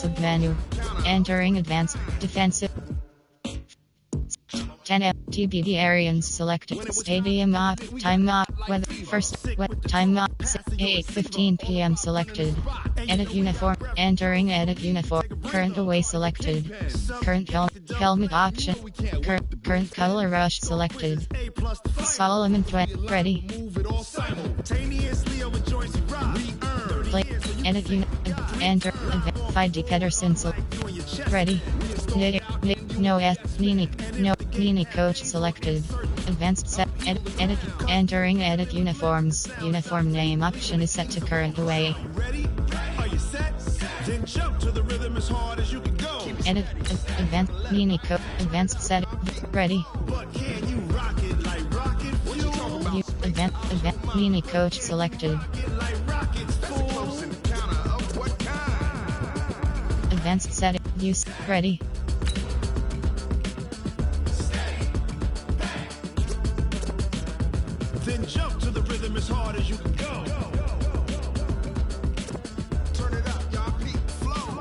submenu. Entering advanced defensive. 10 TBD areas selected. Stadium off. Time off. Weather. First. Time off. 8:15 p.m. selected. Edit uniform. Entering edit uniform. Current away selected. Current helmet option. Current color rush selected. Solomon ready. Play. Edit enter. FatDaddy Pedersen ready. No Nini coach selected. Advanced set. Edit. Entering edit uniforms. Uniform name option is set to current away. Then jump to the rhythm as hard as you can go. Edit. Advanced Nini coach. Advanced set. Ready. But can you rock it like rocket fuel? Advanced Nini coach selected. Advanced set. Use. Ready. Then jump to the rhythm as hard as you can go. Turn it up, y'all. Peak flow.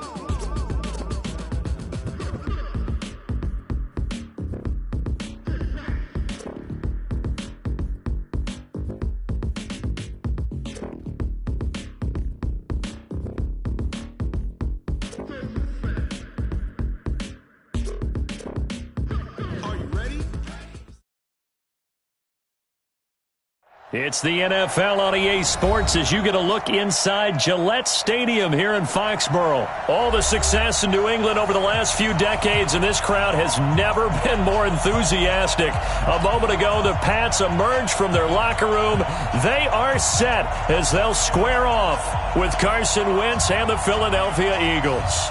It's the NFL on EA Sports as you get a look inside Gillette Stadium here in Foxborough. All the success in New England over the last few decades, and this crowd has never been more enthusiastic. A moment ago, the Pats emerged from their locker room. They are set as they'll square off with Carson Wentz and the Philadelphia Eagles.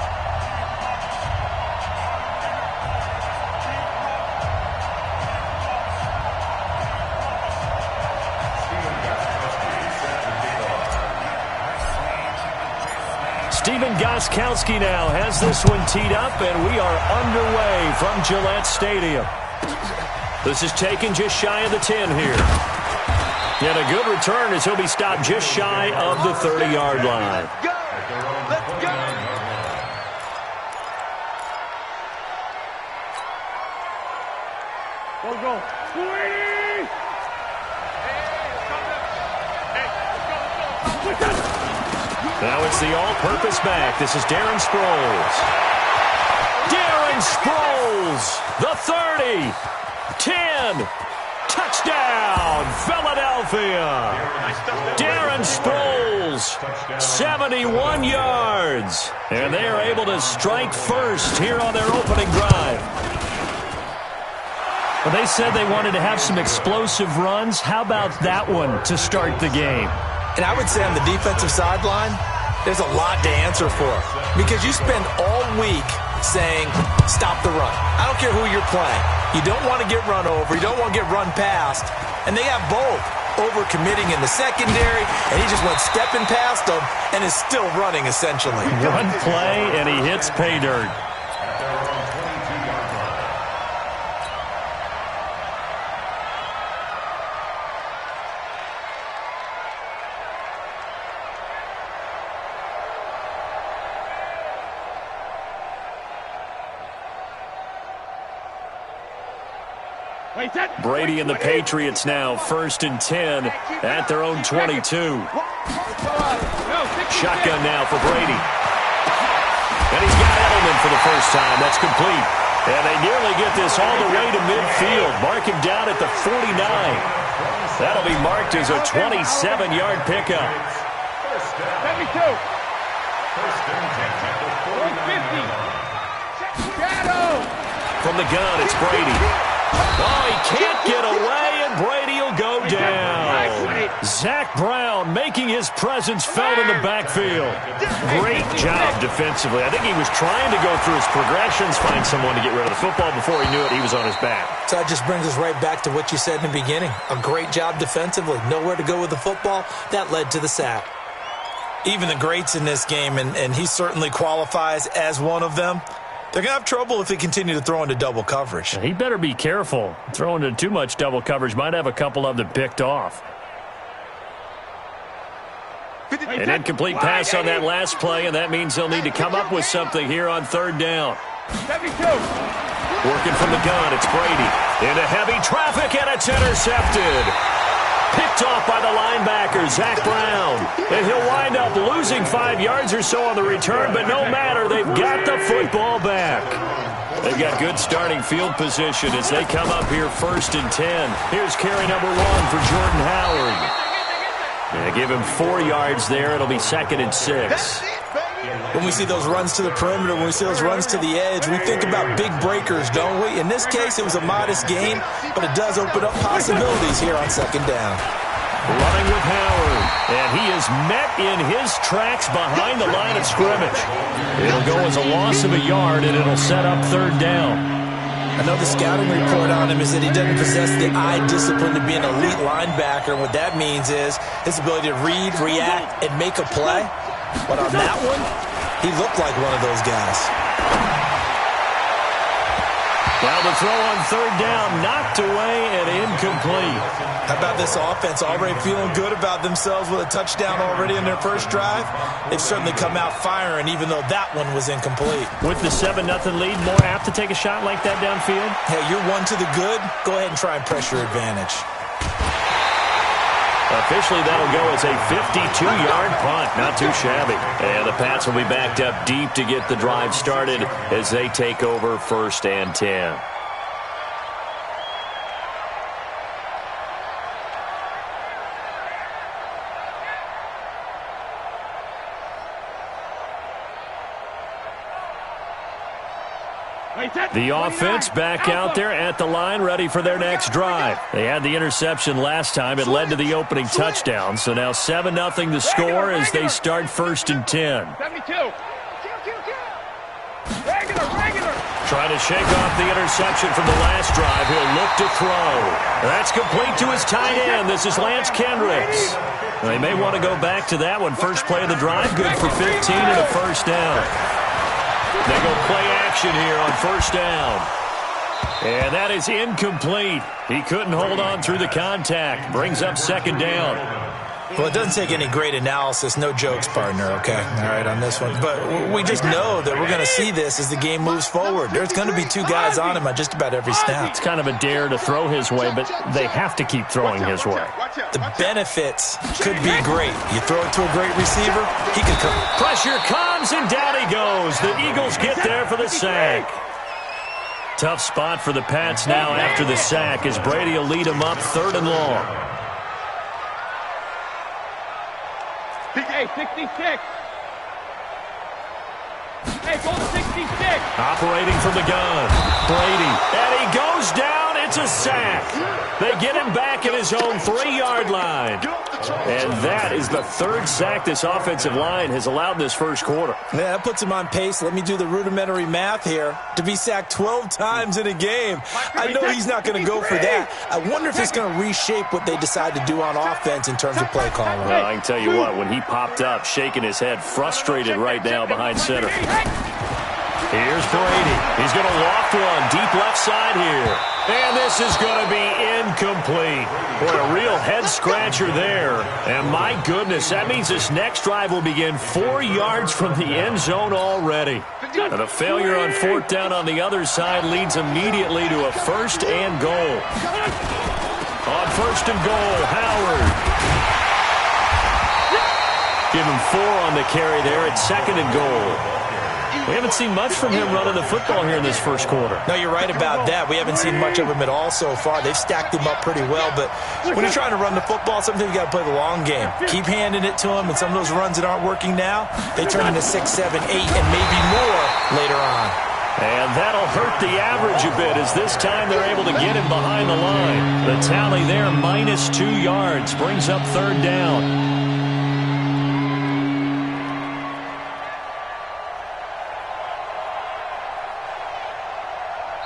Stephen Gostkowski now has this one teed up, and we are underway from Gillette Stadium. This is taken just shy of the 10 here. Yet a good return as he'll be stopped just shy of the 30-yard line. Let's go! Let's go! Go! Sweetie! Now it's the all-purpose back. This is Darren Sproles. Darren Sproles, the 30, 10, touchdown, Philadelphia. Darren Sproles, 71 yards. And they are able to strike first here on their opening drive. Well, they said they wanted to have some explosive runs. How about that one to start the game? And I would say on the defensive sideline, there's a lot to answer for because you spend all week saying, stop the run. I don't care who you're playing. You don't want to get run over. You don't want to get run past. And they have both over-committing in the secondary, and he just went stepping past them and is still running, essentially. One play, and he hits pay dirt. Brady and the Patriots now, 1st and 10 at their own 22. Shotgun now for Brady. And he's got Edelman for the first time. That's complete. And they nearly get this all the way to midfield. Mark him down at the 49. That'll be marked as a 27-yard pickup. 72. 150. From the gun, it's Brady. Oh, he can't get away, and Brady will go down. Zach Brown making his presence felt in the backfield. Great job defensively. I think he was trying to go through his progressions, find someone to get rid of the football. Before he knew it, he was on his back. So that just brings us right back to what you said in the beginning. A great job defensively. Nowhere to go with the football. That led to the sack. Even the greats in this game, and he certainly qualifies as one of them, they're going to have trouble if they continue to throw into double coverage. He better be careful. Throwing into too much double coverage might have a couple of them picked off. 55. An incomplete pass on that last play, and that means they'll need to come up with something here on third down. 72. Working from the gun, it's Brady. Into heavy traffic, and it's intercepted. Picked off by the linebacker, Zach Brown. And he'll wind up losing 5 yards or so on the return, but no matter, they've got the football back. They've got good starting field position as they come up here 1st and 10. Here's carry number 1 for Jordan Howard. Yeah, give him 4 yards there. It'll be 2nd and 6. When we see those runs to the perimeter, when we see those runs to the edge, we think about big breakers, don't we? In this case, it was a modest gain, but it does open up possibilities here on 2nd down. Running with Howard, and he is met in his tracks behind the line of scrimmage. It'll go as a loss of a yard, and it'll set up 3rd down. I know the scouting report on him is that he doesn't possess the eye discipline to be an elite linebacker. What that means is his ability to read, react, and make a play. But on that one, he looked like one of those guys. Now the throw on 3rd down, knocked away and incomplete. How about this offense already feeling good about themselves with a touchdown already in their first drive? They've certainly come out firing, even though that one was incomplete. With the 7-0 lead, more apt to take a shot like that downfield? Hey, you're one to the good. Go ahead and try and press your advantage. Officially, that'll go as a 52-yard punt. Not too shabby. And the Pats will be backed up deep to get the drive started as they take over 1st and 10. The offense back out there at the line, ready for their next drive. They had the interception last time. It led to the opening touchdown. So now 7-0 the score as they start 1st and 10. 72. Regular. Trying to shake off the interception from the last drive. He'll look to throw. That's complete to his tight end. This is Lance Kendricks. They may want to go back to that one. First play of the drive, good for 15 and a 1st down. They go play action here on 1st down. And that is incomplete. He couldn't hold on through the contact. Brings up 2nd down. Well, it doesn't take any great analysis. No jokes, partner, okay? All right, on this one. But we just know that we're going to see this as the game moves forward. There's going to be 2 guys on him on just about every snap. It's kind of a dare to throw his way, but they have to keep throwing his way. The benefits could be great. You throw it to a great receiver, he could come. Pressure comes, and down he goes. The Eagles get there for the sack. Tough spot for the Pats now after the sack as Brady will lead them up 3rd and long. Hey, 66. Hey, go 66. Operating from the gun. Brady. And he goes down. It's a sack. They get him back at his own 3-yard line. And that is the 3rd sack this offensive line has allowed this first quarter. Yeah, that puts him on pace. Let me do the rudimentary math here. To be sacked 12 times in a game. I know he's not going to go for that. I wonder if it's going to reshape what they decide to do on offense in terms of play calling. Well, I can tell you what, when he popped up, shaking his head, frustrated right now behind center. Here's Brady. He's going to loft one deep left side here. And this is going to be incomplete. What a real head-scratcher there. And my goodness, that means this next drive will begin 4 yards from the end zone already. And a failure on 4th down on the other side leads immediately to a 1st and goal. On 1st and goal, Howard. Give him 4 on the carry there at 2nd and goal. We haven't seen much from him running the football here in this first quarter. No, you're right about that. We haven't seen much of him at all so far. They've stacked him up pretty well, but when you're trying to run the football, sometimes you got to play the long game. Keep handing it to him, and some of those runs that aren't working now, they turn into 6, 7, 8, and maybe more later on. And that'll hurt the average a bit as this time they're able to get him behind the line. The tally there, -2 yards, brings up 3rd down.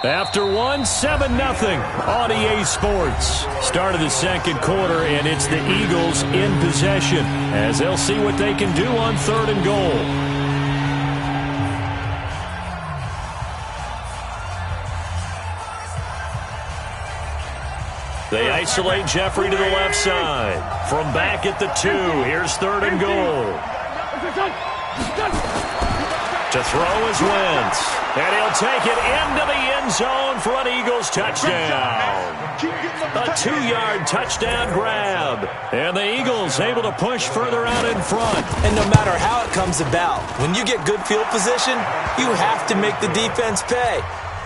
After one, 7-0 on EA Sports. Start of the second quarter, and it's the Eagles in possession as they'll see what they can do on 3rd and goal. They isolate Jeffrey to the left side. From back at the 2, here's 3rd and goal. To throw is Wentz. And he'll take it into the end zone for an Eagles touchdown. A 2-yard touchdown grab. And the Eagles able to push further out in front. And no matter how it comes about, when you get good field position, you have to make the defense pay.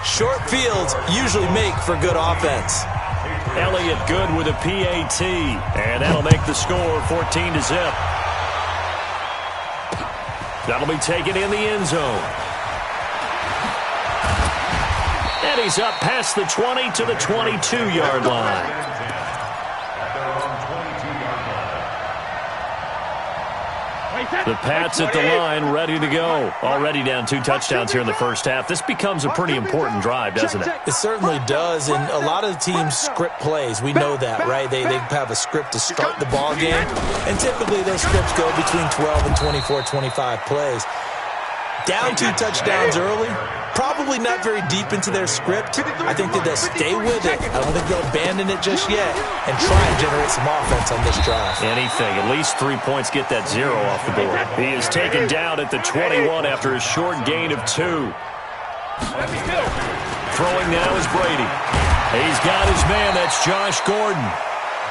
Short fields usually make for good offense. Elliott good with a PAT. And that'll make the score 14-0. That'll be taken in the end zone. And he's up past the 20 to the 22-yard line. The Pats at the line, ready to go. Already down 2 touchdowns here in the first half. This becomes a pretty important drive, doesn't it? It certainly does, and a lot of the teams script plays. We know that, right? They have a script to start the ball game, and typically those scripts go between 12 and 24, 25 plays. Down 2 touchdowns early, probably not very deep into their script. I think that they'll stay with it. I don't think they'll abandon it just yet and try and generate some offense on this drive. Anything. At least 3 points get that 0 off the board. He is taken down at the 21 after a short gain of 2. Throwing now is Brady. He's got his man. That's Josh Gordon.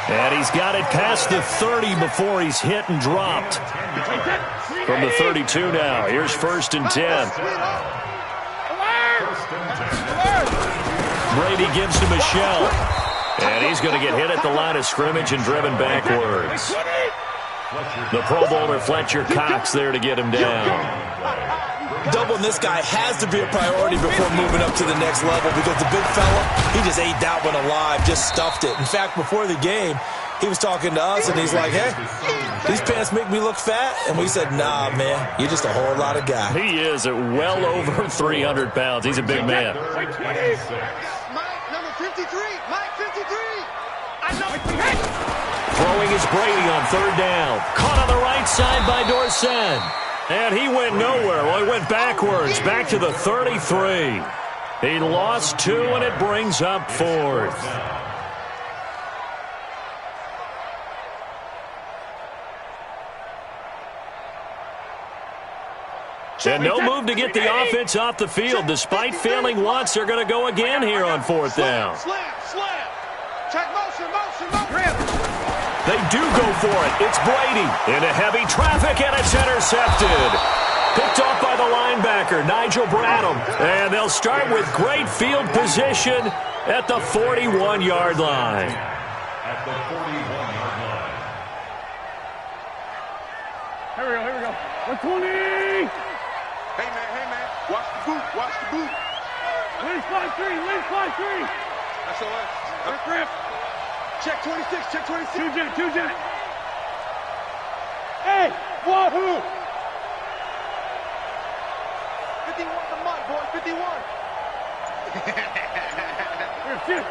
And he's got it past the 30 before he's hit and dropped. From the 32 now, here's 1st and 10. Brady gives to Michelle. And he's going to get hit at the line of scrimmage and driven backwards. The Pro Bowler Fletcher Cox there to get him down. Doubling this guy has to be a priority before moving up to the next level because the big fella, he just ate that one alive, just stuffed it. In fact, before the game, he was talking to us, and he's like, hey, these pants make me look fat? And we said, nah, man, you're just a whole lot of guy. He is at well over 300 pounds. He's a big man. Mike, number 53. Mike, 53. Throwing is Brady on 3rd down. Caught on the right side by Dorsett. And he went nowhere. Well, he went backwards, back to the 33. He lost 2, and it brings up 4th. And no move to get the offense off the field. Despite failing once, they're going to go again here on 4th down. Slam. Check motion. They do go for it. It's Brady into heavy traffic, and it's intercepted. Picked off by the linebacker, Nigel Bradham. And they'll start with great field position at the 41-yard line. Here we go. 120. Hey, man. Watch the boot. Lynch 5-3. That's all right. Grip. Check 26. Two jet. Hey, wahoo! 51 to Mike, boy. 51. Here,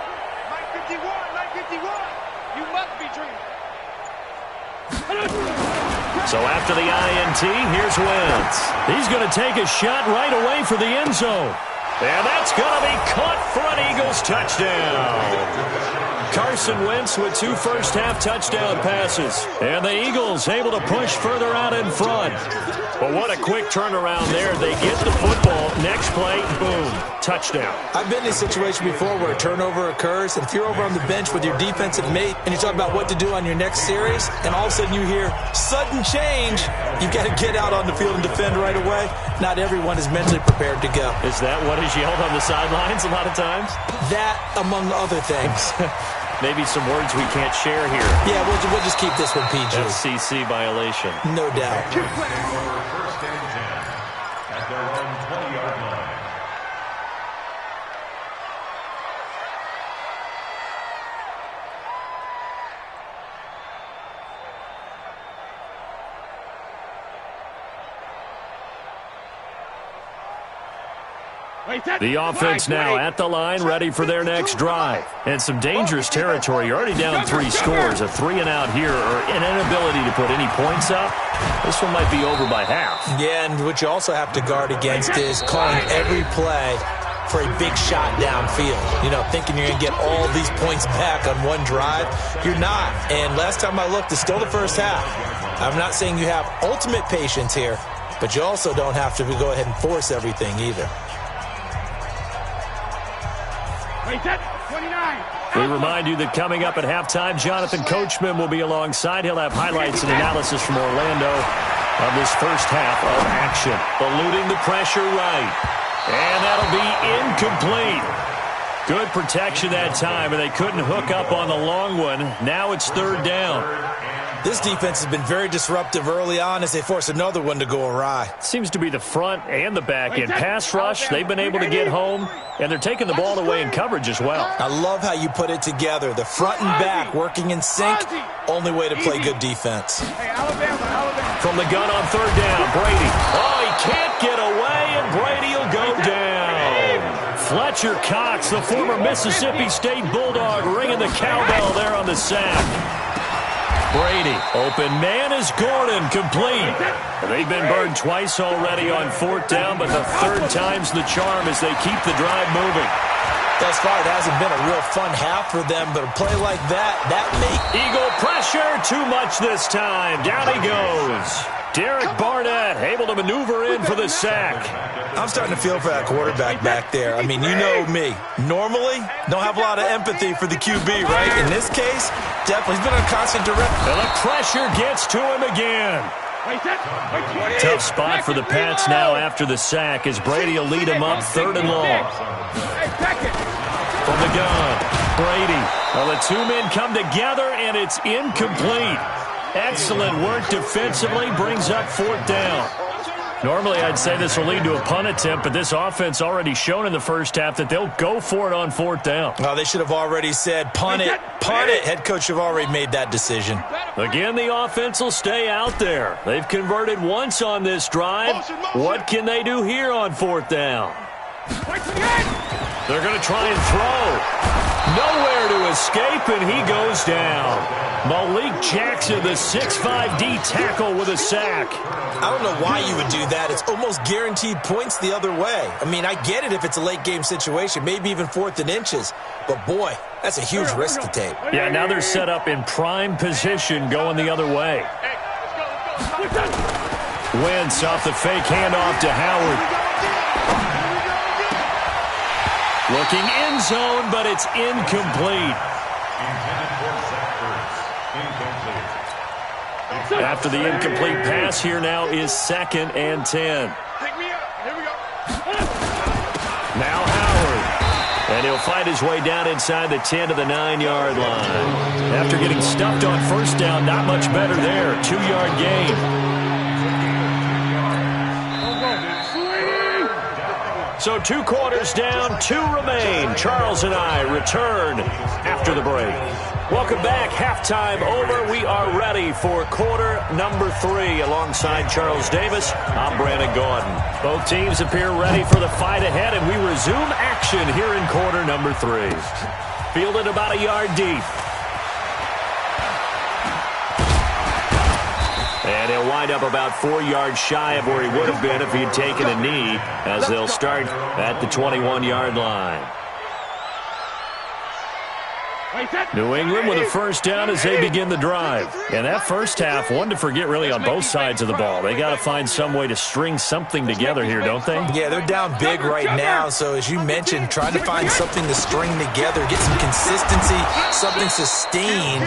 Mike 51. You must be dreaming. So after the INT, here's Wentz. He's going to take a shot right away for the end zone. And that's going to be caught for an Eagles touchdown. Carson Wentz with 2 first-half touchdown passes. And the Eagles able to push further out in front. But what a quick turnaround there. They get the football. Next play, boom, touchdown. I've been in a situation before where a turnover occurs, and if you're over on the bench with your defensive mate and you talk about what to do on your next series, and all of a sudden you hear sudden change, you've got to get out on the field and defend right away. Not everyone is mentally prepared to go. Is that what is yelled on the sidelines a lot of times? That, among other things. Maybe some words we can't share here. Yeah, we'll just keep this one PG. FCC violation. No doubt. First and 10 at their own 20-yard line. The offense now at the line, ready for their next drive. And some dangerous territory. You're already down 3 scores. A 3 and out here, or an inability to put any points up. This one might be over by half. Yeah, and what you also have to guard against is calling every play for a big shot downfield. You know, thinking you're going to get all these points back on one drive. You're not. And last time I looked, it's still the first half. I'm not saying you have ultimate patience here, but you also don't have to go ahead and force everything either. We remind you that coming up at halftime, Jonathan Coachman will be alongside. He'll have highlights and analysis from Orlando of this first half of action. Eluding the pressure right. And that'll be incomplete. Good protection that time, and they couldn't hook up on the long one. Now it's third down. This defense has been very disruptive early on as they force another one to go awry. Seems to be the front and the back end. Pass rush, they've been able to get home, and they're taking the ball away in coverage as well. I love how you put it together. The front and back working in sync. Only way to play good defense. From the gun on third down, Brady. Oh, he can't get away, and Brady will go down. Fletcher Cox, the former Mississippi State Bulldog, ringing the cowbell there on the sack. Brady, open man is Gordon, complete. They've been burned twice already on fourth down, but the third time's the charm as they keep the drive moving. Thus far, it hasn't been a real fun half for them, but a play like that may... Eagle pressure, too much this time. Down he goes. Derek Barnett able to maneuver in for the sack. I'm starting to feel for that quarterback back there. I mean, you know me. Normally, don't have a lot of empathy for the QB, right? In this case, definitely. He's been on constant direct. And the pressure gets to him again. Tough spot for the Pats now after the sack as Brady will lead him up third and long. From the gun, Brady. Well, the two men come together, and it's incomplete. Excellent work defensively, brings up fourth down. Normally, I'd say this will lead to a punt attempt, but this offense already shown in the first half that they'll go for it on fourth down. Oh, they should have already said, punt it, punt it. Head coach have already made that decision. Again, the offense will stay out there. They've converted once on this drive. What can they do here on fourth down? They're going to try and throw. Nowhere to escape, and he goes down. Malik Jackson, the 6'5" D tackle with a sack. I don't know why you would do that. It's almost guaranteed points the other way. I mean, I get it if it's a late game situation, maybe even fourth and inches. But, boy, that's a huge risk to take. Yeah, now they're set up in prime position going the other way. Wentz off the fake handoff to Howard. Looking end zone, but it's incomplete. After the incomplete pass, here now is 2nd and 10. Now Howard. And he'll find his way down inside the 10 to the 9-yard line. After getting stuffed on first down, not much better there. 2-yard gain. So 2 quarters down, 2 remain. Charles and I return after the break. Welcome back. Halftime over. We are ready for quarter number 3. Alongside Charles Davis, I'm Brandon Gordon. Both teams appear ready for the fight ahead, and we resume action here in quarter number 3. Fielded about a yard deep. And he'll wind up about 4 yards shy of where he would have been if he had taken a knee, as they'll start at the 21-yard line. New England with a first down as they begin the drive. And that first half, one to forget really on both sides of the ball. They got to find some way to string something together here, don't they? Yeah, they're down big right now. So as you mentioned, trying to find something to string together, get some consistency, something sustained,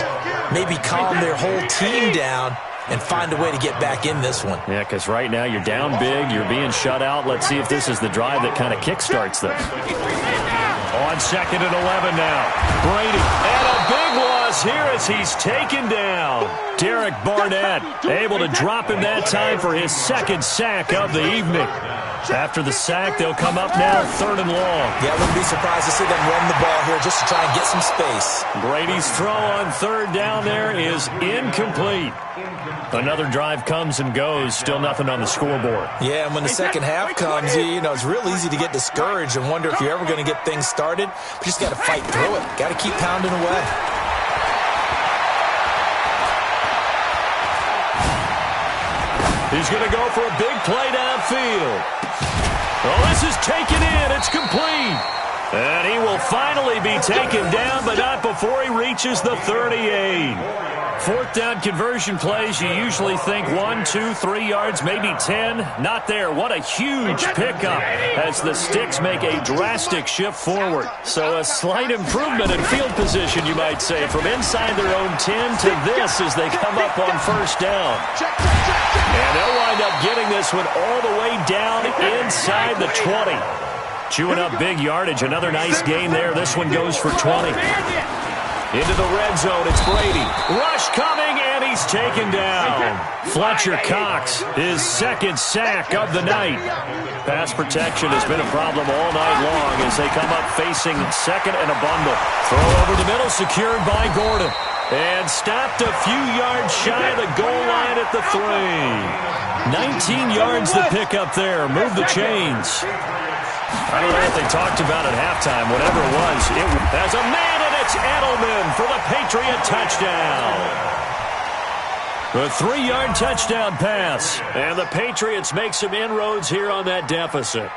maybe calm their whole team down and find a way to get back in this one. Yeah, because right now you're down big, you're being shut out. Let's see if this is the drive that kind of kickstarts them. On 2nd and 11 now. Brady, and a big loss here as he's taken down. Derek Barnett able to drop him that time for his 2nd sack of the evening. After the sack, they'll come up now 3rd and long. Yeah, I wouldn't be surprised to see them run the ball here just to try and get some space. Brady's throw on 3rd down there is incomplete. Another drive comes and goes, still nothing on the scoreboard. Yeah, and when the second half comes, you know, it's real easy to get discouraged and wonder if you're ever going to get things started. You just got to fight through it. Got to keep pounding away. He's going to go for a big play downfield. Oh, this is taken in. It's complete. And he will finally be taken down, but not before he reaches the 38. Fourth down conversion plays, you usually think 1, 2, 3 yards, maybe 10. Not there. What a huge pickup as the Sticks make a drastic shift forward. So a slight improvement in field position, you might say, from inside their own 10 to this as they come up on first down. And they'll wind up getting this one all the way down inside the 20. Chewing up big yardage. Another nice gain there. This one goes for 20. Into the red zone, it's Brady. Rush coming, and he's taken down. Fletcher Cox, his second sack of the night. Pass protection has been a problem all night long as they come up facing second and a bundle. Throw over the middle, secured by Gordon. And stopped a few yards shy of the goal line at the 3. 19 yards to pick up there. Move the chains. I don't know what they talked about at halftime. Whatever it was, it has a man, and it's Edelman for the Patriot touchdown. The 3-yard touchdown pass. And the Patriots make some inroads here on that deficit.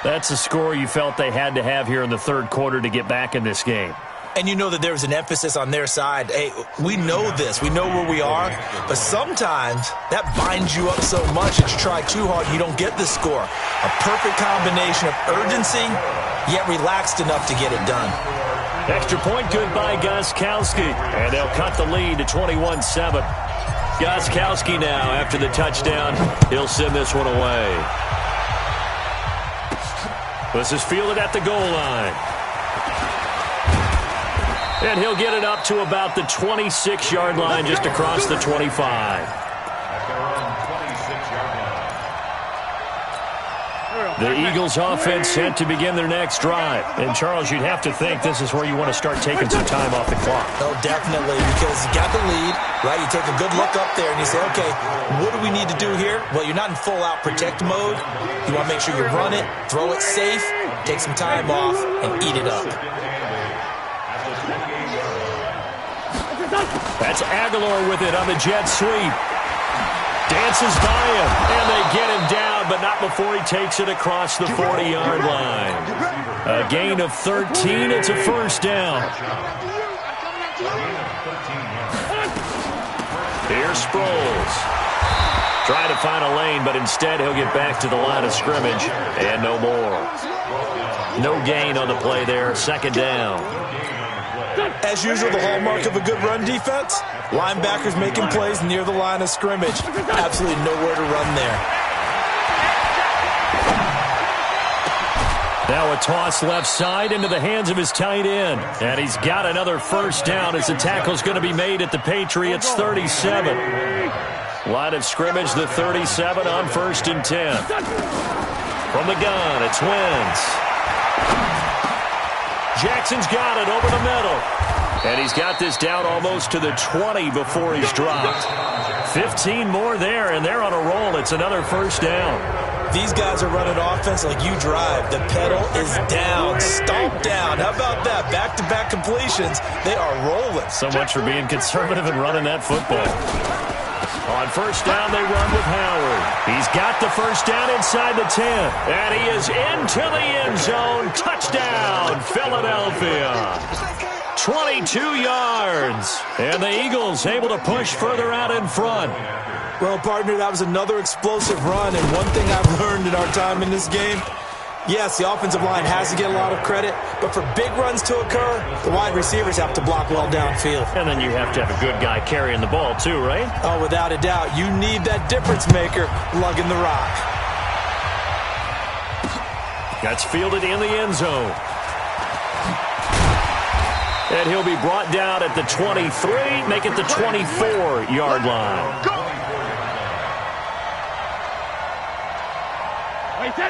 That's a score you felt they had to have here in the third quarter to get back in this game. And you know that there was an emphasis on their side. Hey, we know this. We know where we are. But sometimes that binds you up so much that you try too hard and you don't get the score. A perfect combination of urgency, yet relaxed enough to get it done. Extra point good by Gostkowski. And they'll cut the lead to 21-7. Gostkowski now, after the touchdown, he'll send this one away. This is fielded at the goal line. And he'll get it up to about the 26-yard line, just across the 25. The Eagles offense set to begin their next drive. And, Charles, you'd have to think this is where you want to start taking some time off the clock. Oh, definitely, because you got the lead, right? You take a good look up there and you say, okay, what do we need to do here? Well, you're not in full-out protect mode. You want to make sure you run it, throw it safe, take some time off, and eat it up. That's Aguilar with it on the jet sweep. Dances by him, and they get him down, but not before he takes it across the 40-yard line. A gain of 13. It's a first down. Here's Sproles. Trying to find a lane, but instead he'll get back to the line of scrimmage, and no more. No gain on the play there. Second down. As usual, the hallmark of a good run defense, linebackers making plays near the line of scrimmage. Absolutely nowhere to run there. Now a toss left side into the hands of his tight end. And he's got another first down as the tackle's going to be made at the Patriots 37. Line of scrimmage, the 37 on 1st and 10. From the gun, it's Wentz. Jackson's got it over the middle. And he's got this down almost to the 20 before he's dropped. 15 more there, and they're on a roll. It's another first down. These guys are running offense like you drive. The pedal is down, stomp down. How about that? Back-to-back completions. They are rolling. So much for being conservative and running that football. On first down, they run with Howard. He's got the first down inside the 10. And he is into the end zone. Touchdown, Philadelphia. 22 yards. And the Eagles able to push further out in front. Well, partner, that was another explosive run. And one thing I've learned in our time in this game, yes, the offensive line has to get a lot of credit, but for big runs to occur, the wide receivers have to block well downfield. And then you have to have a good guy carrying the ball too, right? Oh, without a doubt. You need that difference maker lugging the rock. That's fielded in the end zone. And he'll be brought down at the 23, make it the 24-yard line.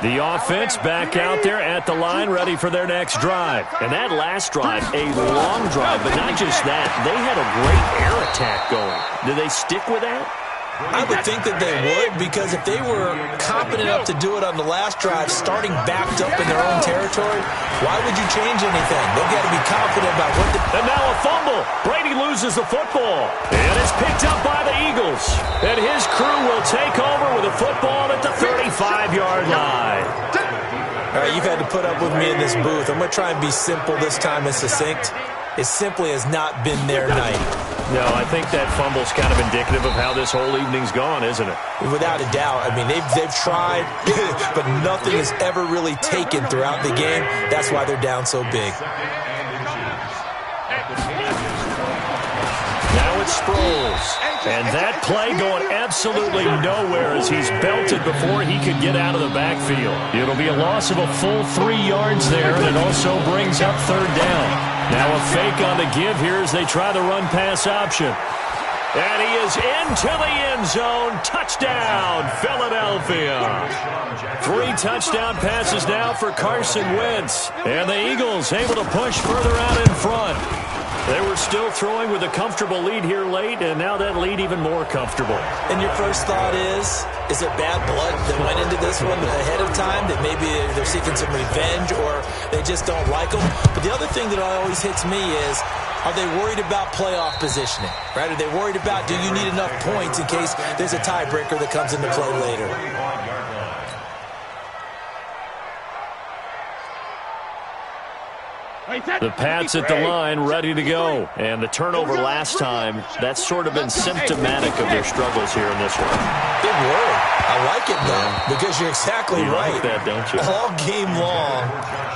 The offense back out there at the line, ready for their next drive. And that last drive, a long drive, but not just that. They had a great air attack going. Do they stick with that? I would think that they would, because if they were competent enough to do it on the last drive, starting backed up in their own territory, why would you change anything? They've got to be confident about what And now a fumble. Brady loses the football. And it's picked up by the Eagles. And his crew will take over with a football at the 35-yard line. All right, you've had to put up with me in this booth. I'm going to try and be simple this time and succinct. It simply has not been their night. No, I think that fumble's kind of indicative of how this whole evening's gone, isn't it? Without a doubt. I mean, they've tried, but nothing has ever really taken throughout the game. That's why they're down so big. Now it's Sproles. And that play going absolutely nowhere as he's belted before he could get out of the backfield. It'll be a loss of a full 3 yards there, and it also brings up third down. Now a fake on the give here as they try the run-pass option. And he is into the end zone. Touchdown, Philadelphia. 3 touchdown passes now for Carson Wentz. And the Eagles able to push further out in front. They were still throwing with a comfortable lead here late, and now that lead even more comfortable. And your first thought is there bad blood that went into this one ahead of time, that maybe they're seeking some revenge or they just don't like them? But the other thing that always hits me is, are they worried about playoff positioning? Right? Are they worried about, do you need enough points in case there's a tiebreaker that comes into play later? The Pats at the line, ready to go. And the turnover last time, that's sort of been symptomatic of their struggles here in this one. Big word. I like it, though, because you're exactly right. Like that, don't you? All game long,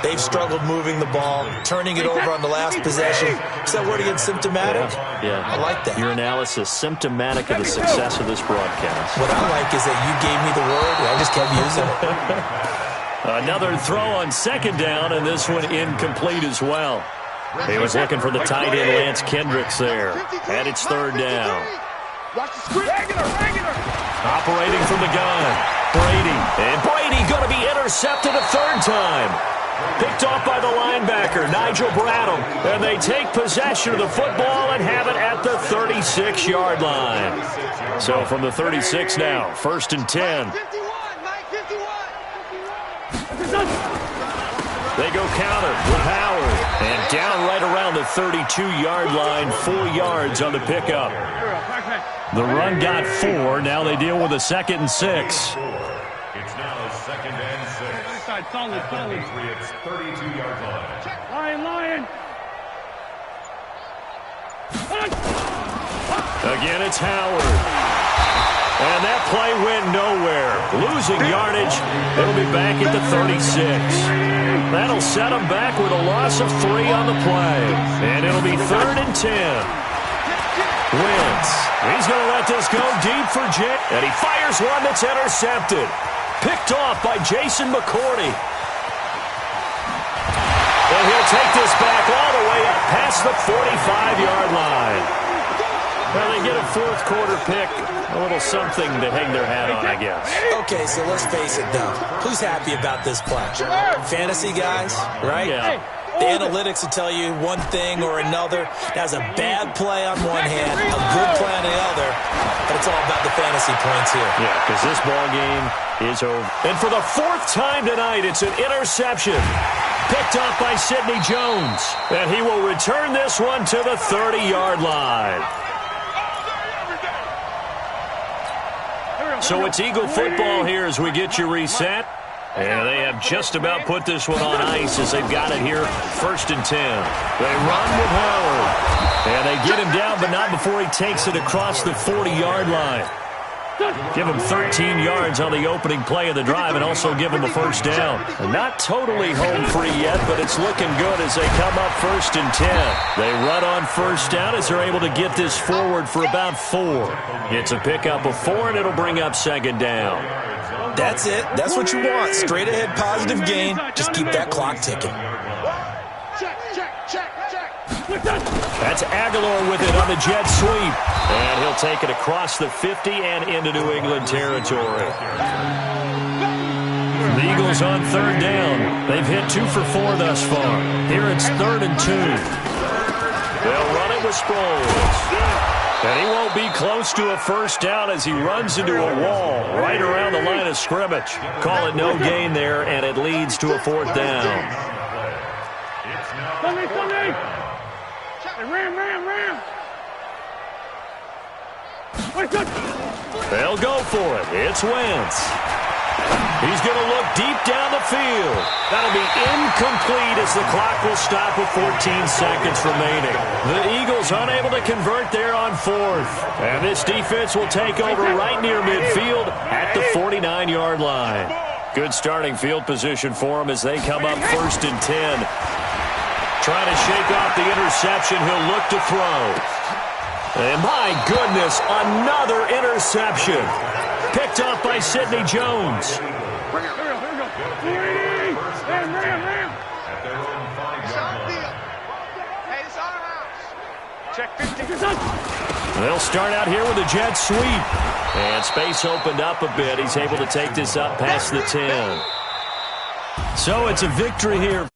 they've struggled moving the ball, turning it over on the last possession. Is that word again, symptomatic? Yeah. I like that. Your analysis, symptomatic of the success of this broadcast. What I like is that you gave me the word, and I just kept using it. Another throw on second down, and this one incomplete as well. He was looking for the tight end, Lance Kendricks, there. And it's third down. Operating from the gun, Brady. And Brady going to be intercepted a third time. Picked off by the linebacker, Nigel Bradham. And they take possession of the football and have it at the 36-yard line. So from the 36 now, 1st and 10. They go counter with Howard. And down right around the 32-yard line, 4 yards on the pickup. The run got 4. Now they deal with a 2nd and 6. It's now 2nd and 6. Solid. Patriots 32-yard line. Lion. Again, it's Howard. And that play went nowhere. Losing yardage. It'll be back at the 36. That'll set them back with a loss of 3 on the play. And it'll be 3rd and 10. Wentz. He's going to let this go deep for Jay. And he fires one that's intercepted. Picked off by Jason McCourty. And he'll take this back all the way up past the 45-yard line. Well, they get a 4th quarter pick. A little something to hang their hat on, I guess. Okay, so let's face it, though. Who's happy about this play? Fantasy guys, right? Yeah. The analytics will tell you one thing or another. That's a bad play on one hand, a good play on the other, but it's all about the fantasy points here. Yeah, because this ball game is over. And for the 4th time tonight, it's an interception. Picked off by Sidney Jones. And he will return this one to the 30-yard line. So it's Eagle football here as we get you reset. And they have just about put this one on ice as they've got it here, 1st and 10. They run with Howard. And they get him down, but not before he takes it across the 40-yard line. Give him 13 yards on the opening play of the drive and also give him a 1st down. And not totally home free yet, but it's looking good as they come up 1st and 10. They run on 1st down as they're able to get this forward for about 4. It's a pickup of 4, and it'll bring up 2nd down. That's it. That's what you want. Straight ahead positive gain. Just keep that clock ticking. That's Aguilar with it on the jet sweep. And he'll take it across the 50 and into New England territory. The Eagles on 3rd down. They've hit 2 for 4 thus far. Here it's 3rd and 2. They'll run it with Sproles. And he won't be close to a first down as he runs into a wall right around the line of scrimmage. Call it no gain there, and it leads to a fourth down. Sunday! Ram! They'll go for it. It's Wentz. He's going to look deep down the field. That'll be incomplete as the clock will stop with 14 seconds remaining. The Eagles unable to convert there on fourth. And this defense will take over right near midfield at the 49-yard line. Good starting field position for them as they come up 1st and 10. Trying to shake off the interception. He'll look to throw. And my goodness, another interception. Picked off by Sidney Jones. Ram! Hey, it's our house. Check 50. They'll start out here with a jet sweep. And space opened up a bit. He's able to take this up past the 10. So it's a victory here.